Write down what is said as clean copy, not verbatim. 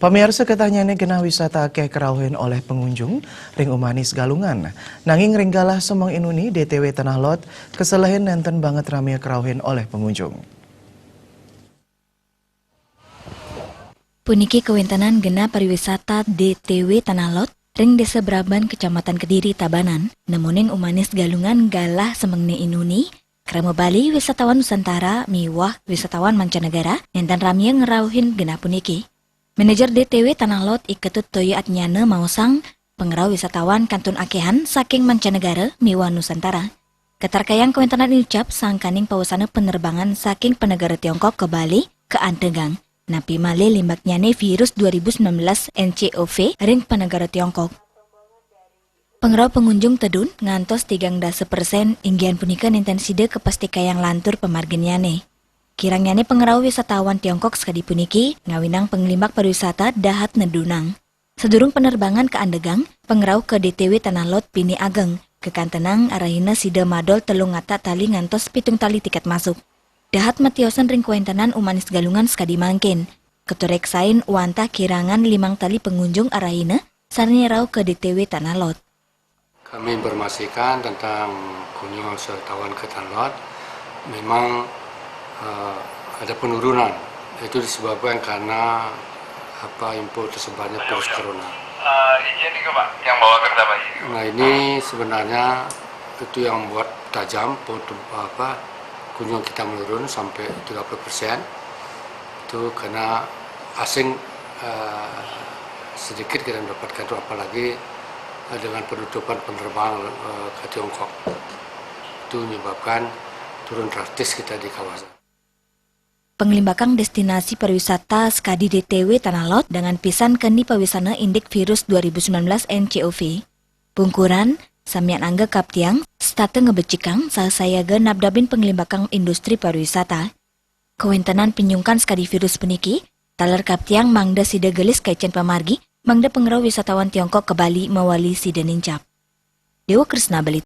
Pamirsa ketanyane genah wisata akeh kerauhen oleh pengunjung ring Umanis Galungan. Nanging ringgalah semong inuni DTW Tanah Lot kesalahan nenten banget ramai kerauhen oleh pengunjung. Puniki kewentanan genah pariwisata DTW Tanah Lot ring Desa Braban Kecamatan Kediri Tabanan. Namuning Umanis Galungan galah semengne inuni krama Bali wisatawan Nusantara miwah wisatawan mancanegara nenten ramai ngerauhin genah puniki. Manajer DTW Tanah Lot Iketut Toyo Atnyana mausang pengerau wisatawan kantun akehan saking mancanegara miwah Nusantara. Keterkayang kewentanan ucap sangkaning pawasana penerbangan saking penegara Tiongkok ke Bali ke Antegang. Napi male limbaknyane virus 2019 NCOV ring penegara Tiongkok. Pengerau pengunjung tedun ngantos 30% inggian punika intenside kepastikayang lantur pemargenyane. Kirangnyane pengerau wisatawan Tiongkok sekadi puniki ngawinang penglimbak pariwisata dahat nedunang. Sedurung penerbangan ke Andegang, pengerau ke DTW Tanah Lot Pini Ageng, ke Kantenang arahina sida madol telung ngata tali ngantos pitung tali tiket masuk. Dahat matiosan ring kuentanan Umanis Galungan sekadi mangkin. Keturek sain wanta kirangan 5 tali pengunjung arahina sarni rau ke DTW Tanah Lot. Kami informasikan tentang kunjungan wisatawan ke Tanah Lot. Memang ada penurunan, itu disebabkan karena impor tersebarnya virus corona. Izin nih Pak, yang bawa kereta Pak. Nah ini sebenarnya itu yang membuat tajam kunjungan kita menurun sampai 30%. Itu karena asing sedikit kita mendapatkan itu, apalagi dengan penutupan penerbangan ke Tiongkok. Itu menyebabkan turun drastis kita di kawasan. Penglimbakang destinasi pariwisata skadi DTW Tanah Lot dengan pisan keni pawisana indik virus 2019 NCOV. Pungkuran, samian angga kaptiang, state ngebecikang sasayaga nabdabin penglimbakang industri pariwisata. Kewentanan penyungkan skadi virus peniki, taler kaptiang mangda sida gelis kaicen pamargi, mangda pengerau wisatawan Tiongkok ke Bali mawali sida nincap. Dewa Krisna Bali.